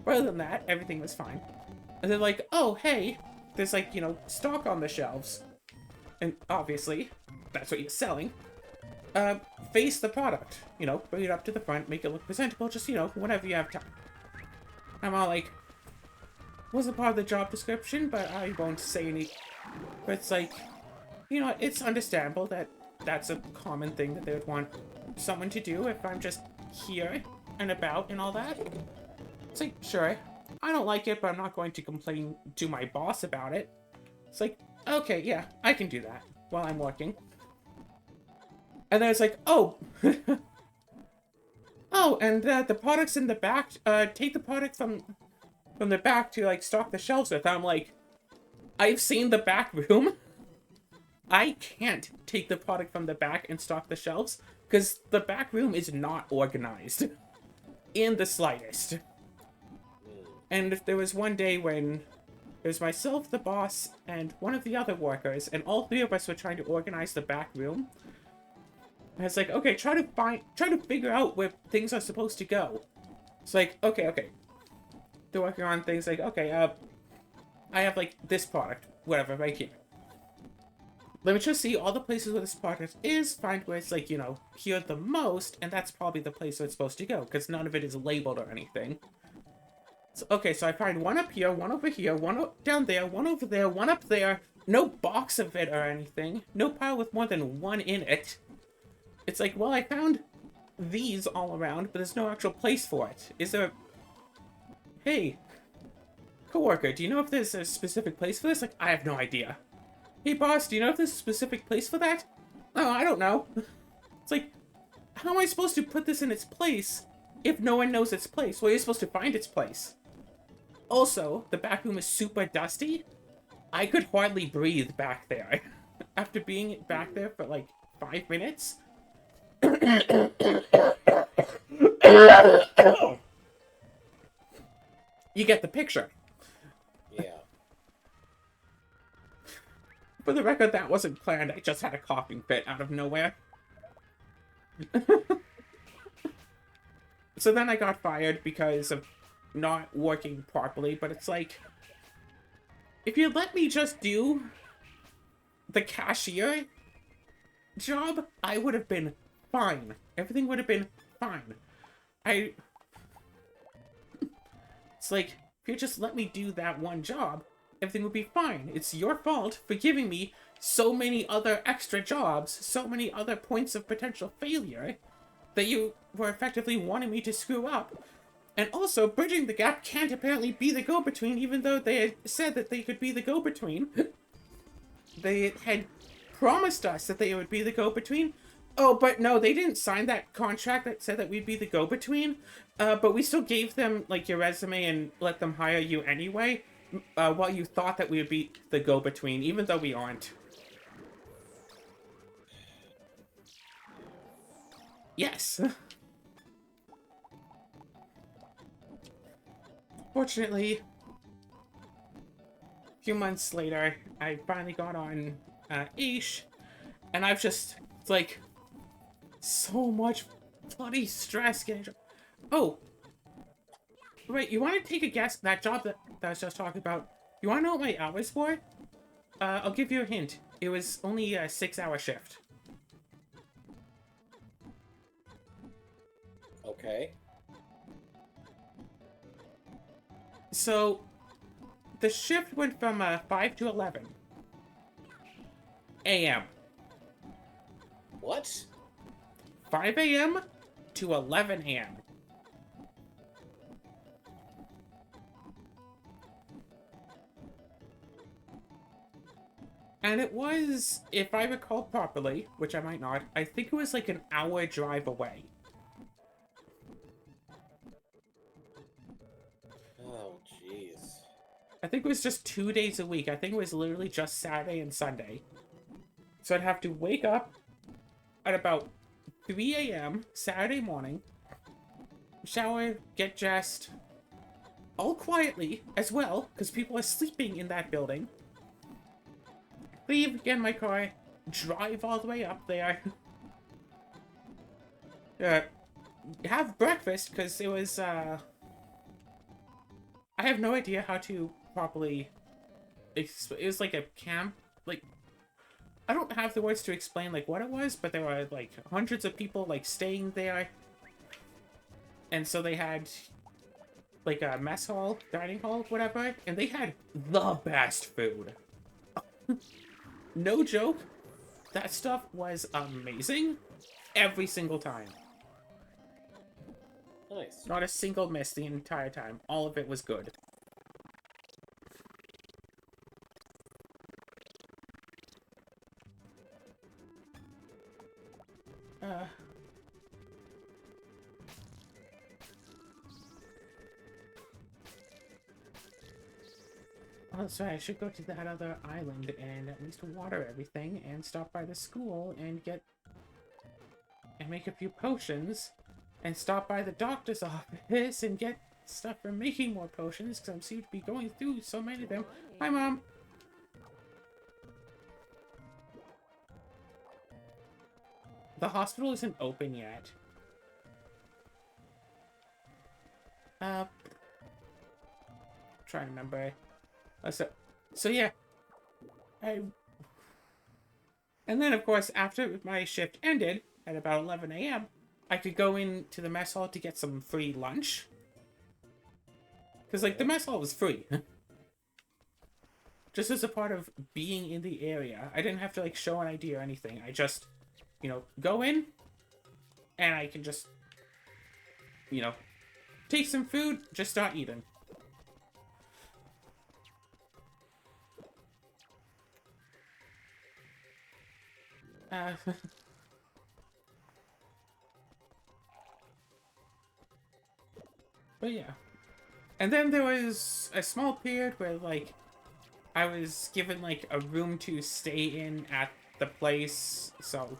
Other than that, everything was fine. And they're like, oh, hey, there's like, you know, stock on the shelves. And obviously, that's what you're selling. Face the product. You know, bring it up to the front, make it look presentable, just, you know, whenever you have time. I'm all like, wasn't part of the job description, but I won't say any. But it's like, you know, it's understandable that that's a common thing that they would want someone to do if I'm just here and about and all that. It's like, sure, I don't like it, but I'm not going to complain to my boss about it. It's like, okay, yeah, I can do that while I'm working. And then it's like, oh, oh, and the product's in the back. Take the product from the back to like stock the shelves with. I'm like, I've seen the back room. I can't take the product from the back and stock the shelves because the back room is not organized in the slightest. And if there was one day when it was myself, the boss, and one of the other workers, and all three of us were trying to organize the back room. And it's like, okay, try to figure out where things are supposed to go. It's like, okay. They're working on things like, okay, I have like this product, whatever, right here. Let me just see all the places where this product is, find where it's like, you know, here the most, and that's probably the place where it's supposed to go, because none of it is labeled or anything. So, okay, so I find one up here, one over here, one down there, one over there, one up there, no box of it or anything, no pile with more than one in it. It's like, well, I found these all around, but there's no actual place for it. Is there... Hey, coworker, do you know if there's a specific place for this? Like, I have no idea. Hey, boss, do you know if there's a specific place for that? Oh, I don't know. It's like, how am I supposed to put this in its place if no one knows its place? Well, you're supposed to find its place. Also, the back room is super dusty. I could hardly breathe back there. After being back there for like 5 minutes. You get the picture. Yeah. For the record, that wasn't planned. I just had a coughing fit out of nowhere. So then I got fired because of not working properly, but it's like, if you let me just do the cashier job, I would have been fine. Everything would have been fine. It's like, if you just let me do that one job, everything would be fine. It's your fault for giving me so many other extra jobs, so many other points of potential failure, that you were effectively wanting me to screw up. And also, bridging the gap can't apparently be the go-between, even though they had said that they could be the go-between. They had promised us that they would be the go-between. Oh, but no, they didn't sign that contract that said that we'd be the go-between. But we still gave them, like, your resume and let them hire you anyway, while you thought that we would be the go-between, even though we aren't. Yes. Fortunately, a few months later, I finally got on Aish, and I've just, it's like, so much bloody stress getting... Oh! Wait, you want to take a guess? That job that I was just talking about, you want to know what my hours were? I'll give you a hint. It was only a 6-hour shift. Okay. So, the shift went from 5 to 11 a.m. What? 5 a.m. to 11 a.m. And it was, if I recall properly, which I might not, I think it was like an hour drive away. Oh, jeez. I think it was just 2 days a week. I think it was literally just Saturday and Sunday. So I'd have to wake up, at about 3 a.m. Saturday morning, shower, get dressed, all quietly as well, because people are sleeping in that building. Leave, get in my car, drive all the way up there. Have breakfast, because it was, I have no idea how to properly... It was like a camp, like... I don't have the words to explain, like, what it was, but there were, like, hundreds of people, like, staying there. And so they had, like, a mess hall, dining hall, whatever, and they had the best food. No joke, that stuff was amazing every single time. Nice. Not a single miss the entire time. All of it was good. Oh, sorry, I should go to that other island and at least water everything and stop by the school and make a few potions and stop by the doctor's office and get stuff for making more potions because I seem to be going through so many of them. Hi, Mom! The hospital isn't open yet. Trying to remember. So yeah. And then, of course, after my shift ended at about 11 a.m., I could go into the mess hall to get some free lunch. Because, like, the mess hall was free. Just as a part of being in the area. I didn't have to, like, show an ID or anything. I just, you know, go in, and I can just, you know, take some food, just start eating. But yeah. And then there was a small period where, like, I was given, like, a room to stay in at the place, so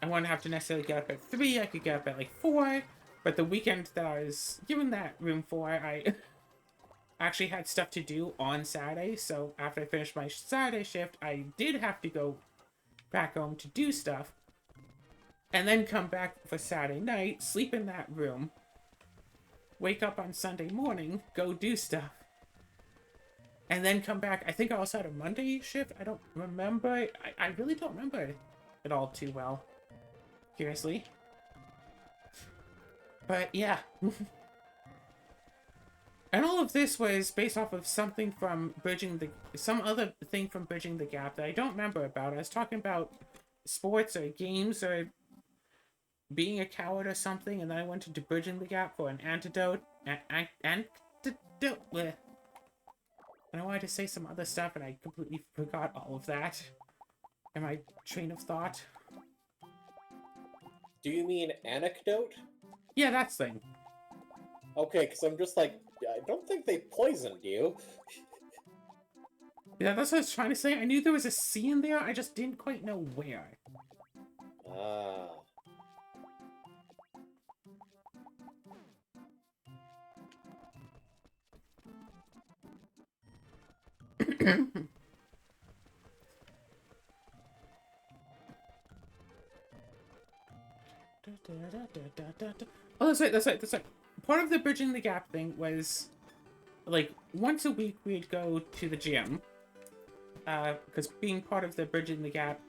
I wouldn't have to necessarily get up at 3, I could get up at, like, 4, but the weekend that I was given that room for, I actually had stuff to do on Saturday, so after I finished my Saturday shift, I did have to go back home to do stuff, and then come back for Saturday night, sleep in that room, wake up on Sunday morning, go do stuff, and then come back. I think I also had a Monday shift. I don't remember. I really don't remember it all too well. Curiously. But yeah. And all of this was based off of something from some other thing from Bridging the Gap that I don't remember about. I was talking about sports or games or being a coward or something, and then I went into Bridging the Gap for an antidote. Antidote. Bleh. And I wanted to say some other stuff, and I completely forgot all of that. And my train of thought. Do you mean anecdote? Yeah, that's thing. Okay, because I'm just like, I don't think they poisoned you. Yeah, that's what I was trying to say. I knew there was a C in there, I just didn't quite know where. Ah. Oh, that's right. Part of the Bridging the Gap thing was, like, once a week we'd go to the gym. Because being part of the Bridging the Gap,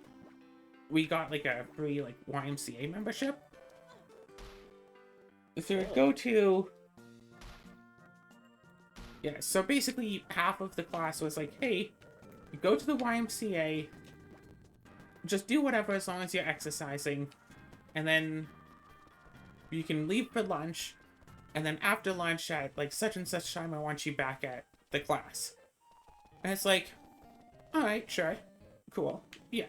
we got, like, a free, like, YMCA membership. So we'd go to... Yeah, so basically half of the class was like, hey, you go to the YMCA, just do whatever as long as you're exercising, and then you can leave for lunch, and then after lunch at, like, such and such time, I want you back at the class. And it's like, alright, sure, cool, yeah.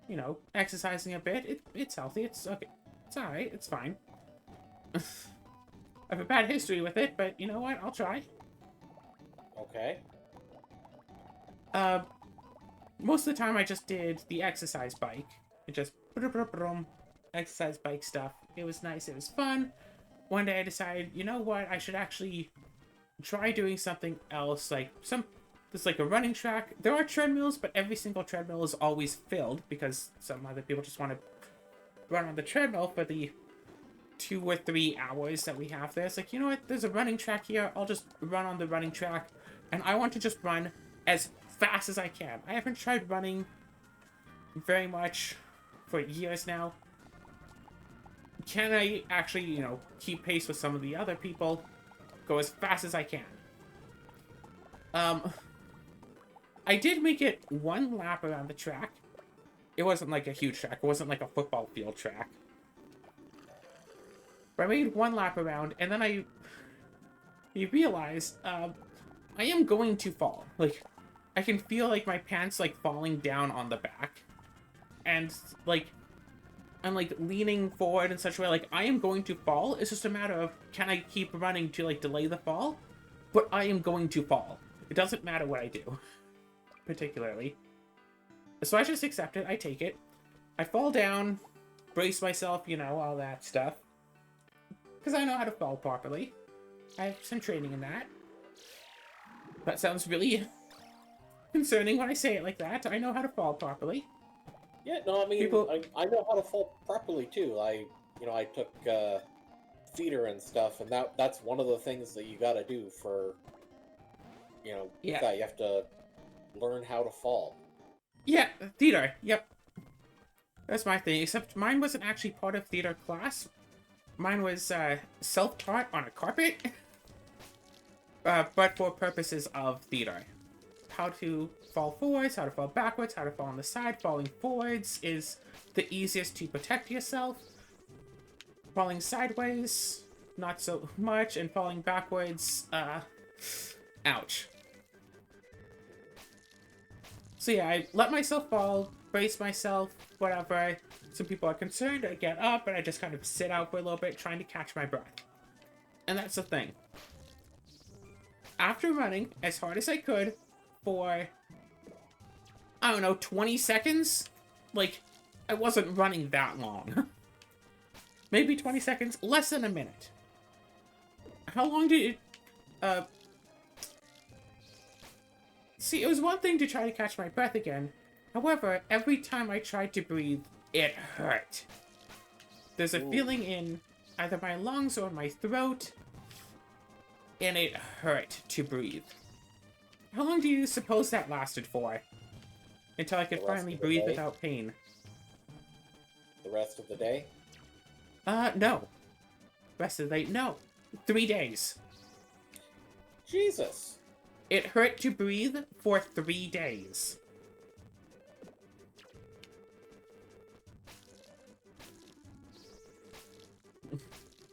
You know, exercising a bit, it's healthy, it's okay, it's alright, it's fine. I have a bad history with it, but you know what, I'll try. Okay. most of the time I just did the exercise bike. It just exercise bike stuff. It was nice. It was fun. One day I decided, you know what? I should actually try doing something else. There's like a running track. There are treadmills, but every single treadmill is always filled because some other people just want to run on the treadmill for the 2 or 3 hours that we have there. It's like, you know what? There's a running track here. I'll just run on the running track. And I want to just run as fast as I can. I haven't tried running very much for years now. Can I actually, keep pace with some of the other people? Go as fast as I can. I did make it 1 lap around the track. It wasn't like a huge track. It wasn't like a football field track. But I made 1 lap around, and then you realize, I am going to fall. Like, I can feel, like, my pants, like, falling down on the back. And, like, I'm, like, leaning forward in such a way, like, I am going to fall. It's just a matter of, can I keep running to, like, delay the fall? But I am going to fall. It doesn't matter what I do, particularly. So I just accept it. I take it. I fall down, brace myself, all that stuff. Because I know how to fall properly. I have some training in that. That sounds really concerning when I say it like that. I know how to fall properly. Yeah, no, I mean, I know how to fall properly too. I took theater and stuff, and that's one of the things that you gotta do for, Yeah. you have to learn how to fall. Yeah, theater, yep. That's my thing, except mine wasn't actually part of theater class. Mine was self-taught on a carpet, but for purposes of theater. How to fall forwards, how to fall backwards, how to fall on the side. Falling forwards is the easiest to protect yourself. Falling sideways, not so much, and falling backwards, ouch. So yeah, I let myself fall, brace myself, whatever. Some people are concerned, I get up, and I just kind of sit out for a little bit, trying to catch my breath. And that's the thing. After running as hard as I could for, I don't know, 20 seconds? Like, I wasn't running that long. Maybe 20 seconds, less than a minute. How long did it, See, it was one thing to try to catch my breath again. However, every time I tried to breathe, it hurt. There's a feeling in either my lungs or my throat, and it hurt to breathe. How long do you suppose that lasted for? Until I could finally breathe without pain. The rest of the day? No. Rest of the day, no. 3 days. Jesus. It hurt to breathe for 3 days.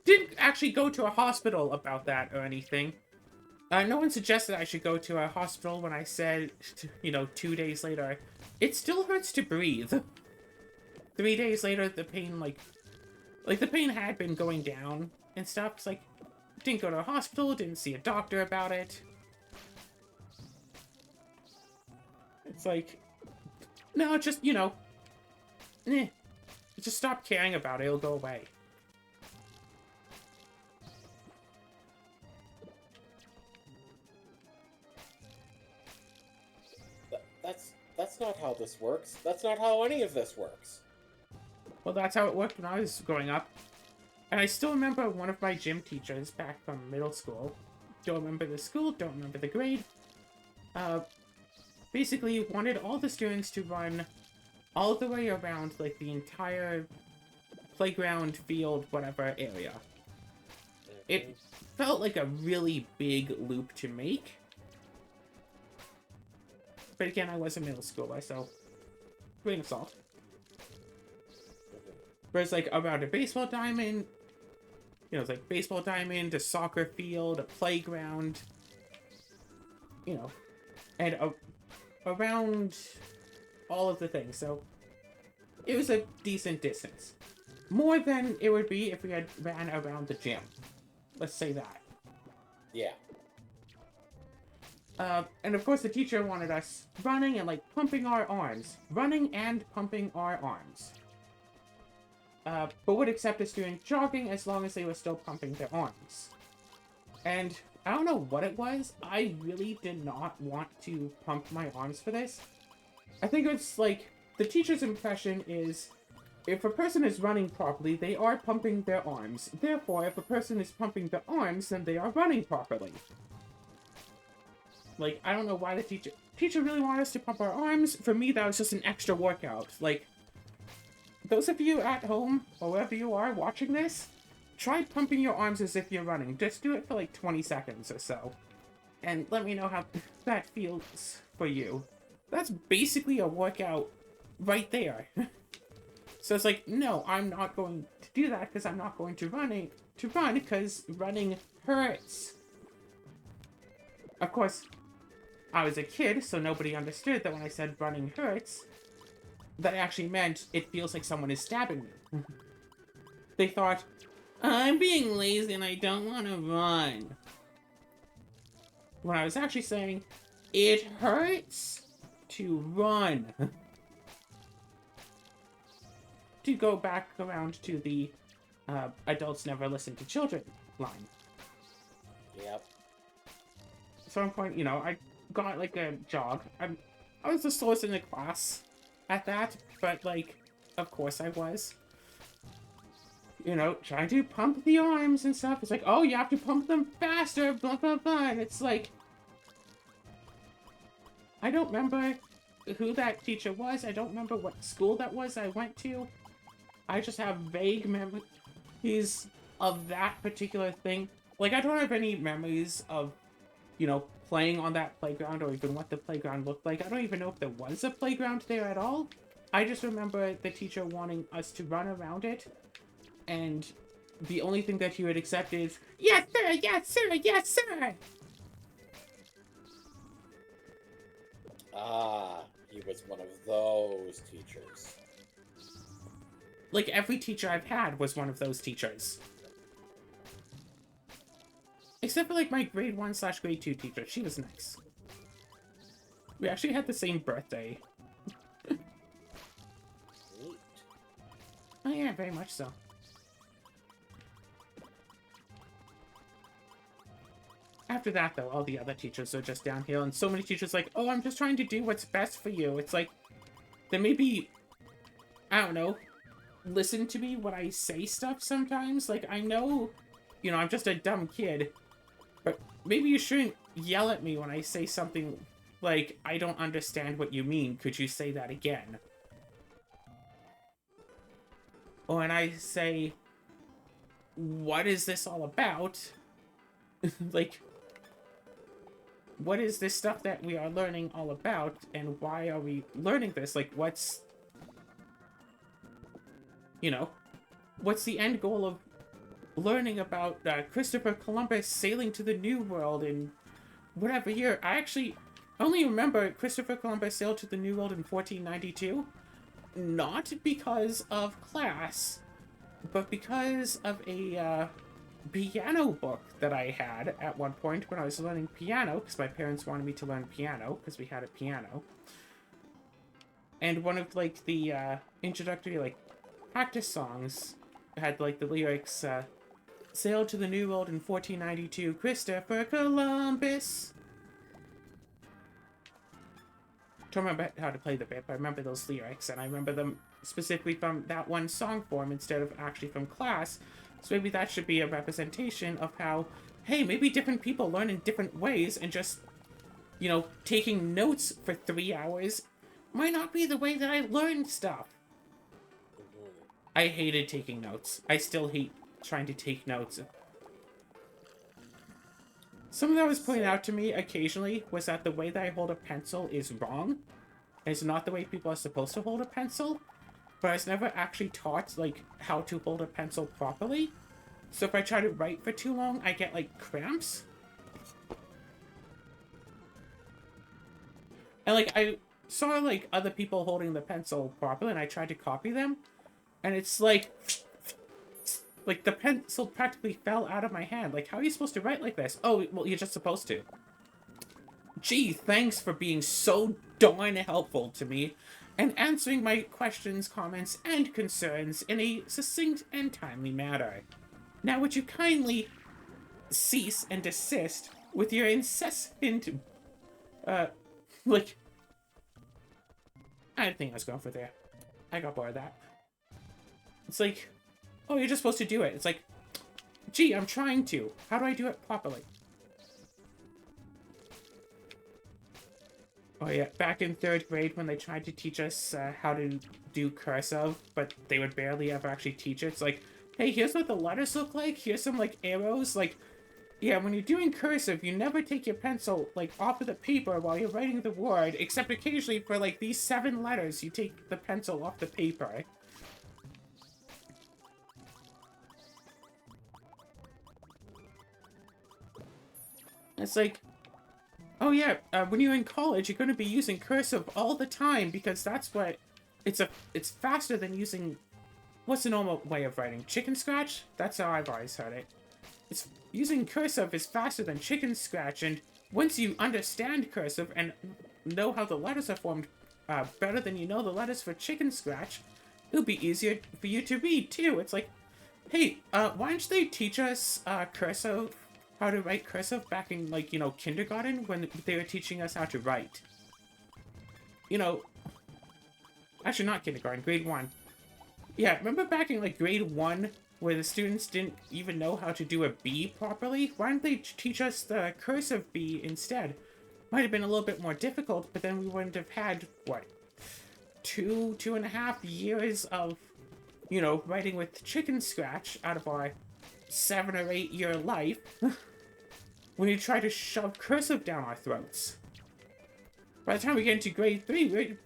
Didn't actually go to a hospital about that or anything. No one suggested I should go to a hospital when I said, 2 days later. It still hurts to breathe. 3 days later, the pain, like the pain had been going down and stuff. It's like, didn't go to a hospital, didn't see a doctor about it. It's like, no, just, just stop caring about it, it'll go away. That's not how this works. That's not how any of this works. Well, that's how it worked when I was growing up. And I still remember one of my gym teachers back from middle school. Don't remember the school, don't remember the grade. Basically wanted all the students to run all the way around, like, the entire playground, field, whatever area. It felt like a really big loop to make. But again, I was in middle school, so grain of salt. Whereas, like, around a baseball diamond, it's like baseball diamond, a soccer field, a playground, and around all of the things. So it was a decent distance. More than it would be if we had ran around the gym. Let's say that. Yeah. And of course the teacher wanted us running and like pumping our arms. Running and pumping our arms. But would accept us doing jogging as long as they were still pumping their arms. And I don't know what it was. I really did not want to pump my arms for this. I think it's like, the teacher's impression is, if a person is running properly, they are pumping their arms. Therefore, if a person is pumping their arms, then they are running properly. Like, I don't know why the teacher really wanted us to pump our arms. For me, that was just an extra workout. Like, those of you at home, or wherever you are watching this, try pumping your arms as if you're running. Just do it for like 20 seconds or so. And let me know how that feels for you. That's basically a workout right there. So it's like, no, I'm not going to do that because I'm not going to run because running hurts. Of course, I was a kid, so nobody understood that when I said running hurts, that actually meant it feels like someone is stabbing me. They thought, I'm being lazy and I don't want to run. When I was actually saying, it hurts to run. To go back around to the adults never listen to children line. Yep. At some point, you know, I got like a jog. I was the slowest in the class at that, but like, of course I was. You know, trying to pump the arms and stuff. It's like, oh, you have to pump them faster, blah, blah, blah. And it's like, I don't remember who that teacher was. I don't remember what school that was I went to. I just have vague memories of that particular thing. Like, I don't have any memories of, you know, playing on that playground or even what the playground looked like. I don't even know if there was a playground there at all. I just remember the teacher wanting us to run around it. And the only thing that he would accept is, yes, sir, yes, sir, yes, sir. Ah, he was one of those teachers. Like, every teacher I've had was one of those teachers. Except for, like, my grade 1/grade 2 teacher. She was nice. We actually had the same birthday. Neat. Oh, yeah, very much so. After that, though, all the other teachers are just downhill, and so many teachers like, oh, I'm just trying to do what's best for you. It's like, then maybe, I don't know, listen to me when I say stuff sometimes. Like, I know, you know, I'm just a dumb kid, but maybe you shouldn't yell at me when I say something like, I don't understand what you mean. Could you say that again? Or when I say, what is this all about? Like, what is this stuff that we are learning all about, and why are we learning this? Like, what's, you know, what's the end goal of learning about Christopher Columbus sailing to the New World in whatever year? I actually only remember Christopher Columbus sailed to the New World in 1492, not because of class, but because of a piano book that I had at one point when I was learning piano, because my parents wanted me to learn piano, because we had a piano. And one of, like, the introductory, like, practice songs had, like, the lyrics, sailed to the New World in 1492, Christopher Columbus. Don't remember how to play the bit, but I remember those lyrics, and I remember them specifically from that one song form instead of actually from class. So maybe that should be a representation of how, hey, maybe different people learn in different ways, and just, you know, taking notes for 3 hours might not be the way that I learned stuff. I hated taking notes. I still hate trying to take notes. Something that was pointed out to me occasionally was that the way that I hold a pencil is wrong. It's not the way people are supposed to hold a pencil. But I was never actually taught, like, how to hold a pencil properly. So if I try to write for too long, I get, like, cramps. And, like, I saw, like, other people holding the pencil properly, and I tried to copy them. And it's like the pencil practically fell out of my hand. Like, how are you supposed to write like this? Oh, well, you're just supposed to. Gee, thanks for being so darn helpful to me and answering my questions, comments, and concerns in a succinct and timely manner. Now would you kindly cease and desist with your incessant, like, I didn't think I was going for there. I got bored of that. It's like, oh, you're just supposed to do it. It's like, gee, I'm trying to. How do I do it properly? Oh yeah, back in 3rd grade when they tried to teach us how to do cursive, but they would barely ever actually teach it. It's like, hey, here's what the letters look like. Here's some, like, arrows. Like, yeah, when you're doing cursive, you never take your pencil, like, off of the paper while you're writing the word, except occasionally for, like, these 7 letters, you take the pencil off the paper. It's like, oh yeah, when you're in college, you're going to be using cursive all the time because that's what it's faster than using. What's the normal way of writing? Chicken scratch? That's how I've always heard it. It's using cursive is faster than chicken scratch, and once you understand cursive and know how the letters are formed better than you know the letters for chicken scratch, it'll be easier for you to read too. It's like, hey, why don't they teach us cursive? How to write cursive back in, like, you know, kindergarten when they were teaching us how to write. You know, actually not kindergarten, grade 1. Yeah, remember back in, like, grade 1 where the students didn't even know how to do a B properly? Why didn't they teach us the cursive B instead? Might have been a little bit more difficult, but then we wouldn't have had, what, 2.5 years of, you know, writing with chicken scratch out of our 7 or 8 year life when you try to shove cursive down our throats. By the time we get into grade 3, we'd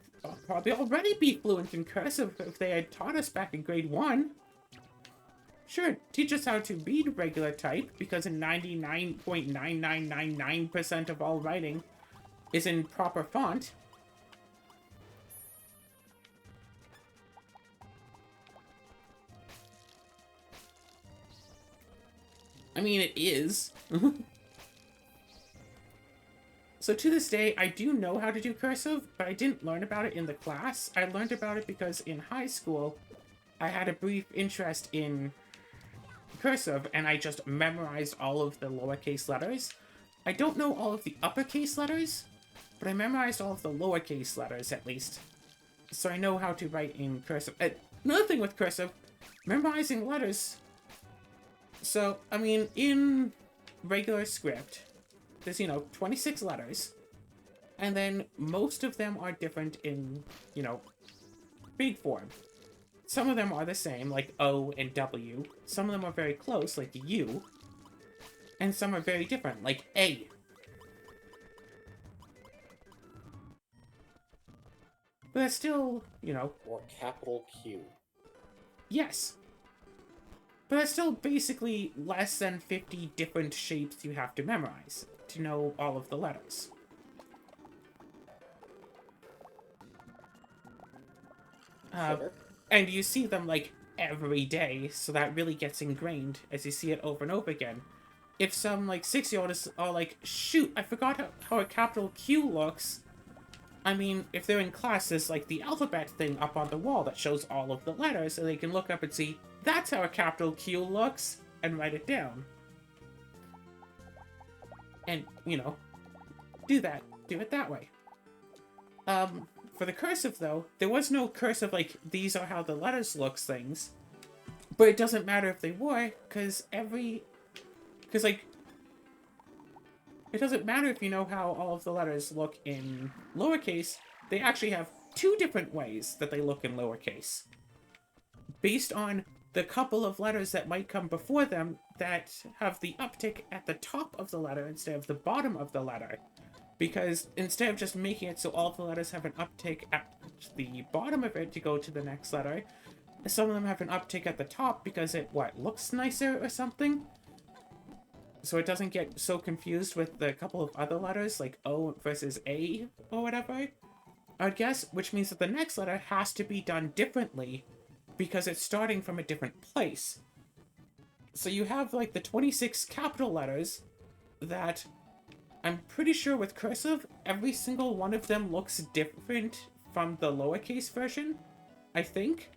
probably already be fluent in cursive if they had taught us back in grade 1. Sure, teach us how to read regular type, because in 99.9999% of all writing is in proper font. I mean, it is. So to this day, I do know how to do cursive, but I didn't learn about it in the class. I learned about it because in high school, I had a brief interest in cursive, and I just memorized all of the lowercase letters. I don't know all of the uppercase letters, but I memorized all of the lowercase letters, at least. So I know how to write in cursive. Another thing with cursive, memorizing letters. So, I mean, in regular script, there's, you know, 26 letters, and then most of them are different in, you know, big form. Some of them are the same, like O and W. Some of them are very close, like U. And some are very different, like A. But that's still, you know... Or capital Q. Yes. But that's still basically less than 50 different shapes you have to memorize to know all of the letters. Sure. And you see them, like, every day, so that really gets ingrained as you see it over and over again. If some, like, 6-year-old is all like, shoot, I forgot how a capital Q looks. I mean, if they're in class, there's, like, the alphabet thing up on the wall that shows all of the letters, so they can look up and see, that's how a capital Q looks, and write it down. And, you know, do it that way. For the cursive, though, there was no cursive, like, these are how the letters looks things. But it doesn't matter if they were, because like, it doesn't matter if you know how all of the letters look in lowercase. They actually have 2 different ways that they look in lowercase, based on the couple of letters that might come before them that have the uptick at the top of the letter instead of the bottom of the letter. Because instead of just making it so all the letters have an uptick at the bottom of it to go to the next letter, some of them have an uptick at the top because it, looks nicer or something? So it doesn't get so confused with the couple of other letters, like O versus A or whatever, I guess, which means that the next letter has to be done differently because it's starting from a different place. So you have, like, the 26 capital letters that I'm pretty sure with cursive, every single one of them looks different from the lowercase version, I think.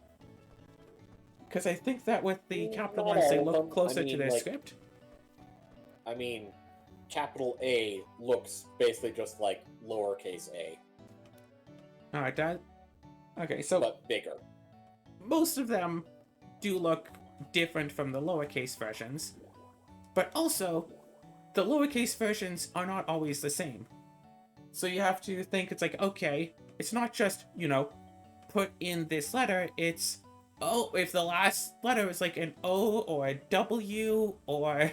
Because I think that with the capital Not ones, they all of look them. closer to their script. I mean, capital A looks basically just like lowercase a. Alright, that... Okay, so... But bigger. Most of them do look different from the lowercase versions. But also, the lowercase versions are not always the same. So you have to think, it's like, okay, it's not just, you know, put in this letter, it's, oh, if the last letter is like an O or a W or...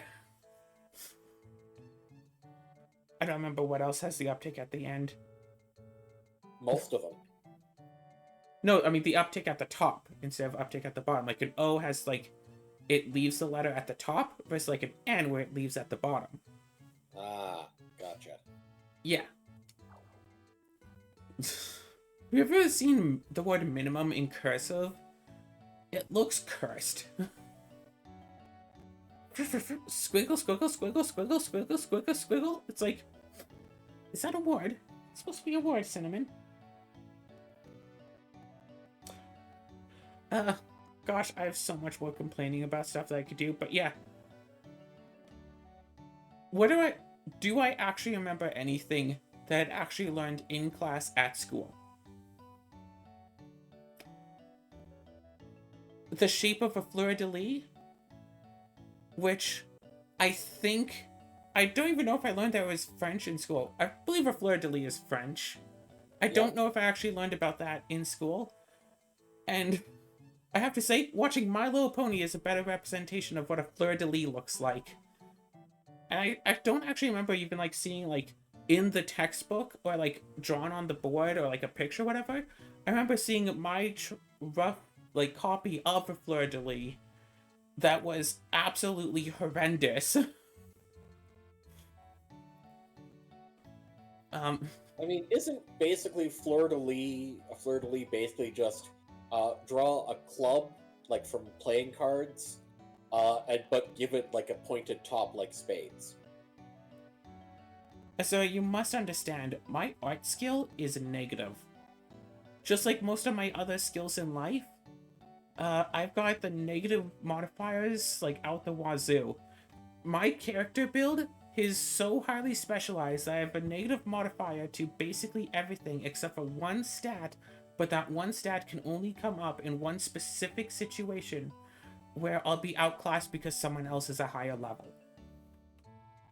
I don't remember what else has the uptick at the end. Most of them. No, I mean the uptick at the top instead of uptick at the bottom. Like an O has like, it leaves the letter at the top versus like an N where it leaves at the bottom. Ah, gotcha. Yeah. Have you ever seen the word minimum in cursive? It looks cursed. Squiggle, squiggle, squiggle, squiggle, squiggle, squiggle, squiggle. It's like, is that a word? It's supposed to be a word, Cinnamon. Gosh, I have so much more complaining about stuff that I could do, but yeah. Do I actually remember anything that I actually learned in class at school? The shape of a fleur-de-lis? Which I think... I don't even know if I learned that it was French in school. I believe a fleur-de-lis is French. I don't know if I actually learned about that in school. And I have to say, watching My Little Pony is a better representation of what a fleur-de-lis looks like. And I don't actually remember even, like, seeing, like, in the textbook or, like, drawn on the board or, like, a picture or whatever. I remember seeing my rough, like, copy of a fleur-de-lis that was absolutely horrendous. I mean, isn't basically a fleur-de-lis basically just draw a club, like from playing cards, but give it like a pointed top like spades? So you must understand, my art skill is negative. Just like most of my other skills in life, I've got the negative modifiers like out the wazoo. My character build is so highly specialized that I have a negative modifier to basically everything except for one stat, but that one stat can only come up in one specific situation where I'll be outclassed because someone else is a higher level.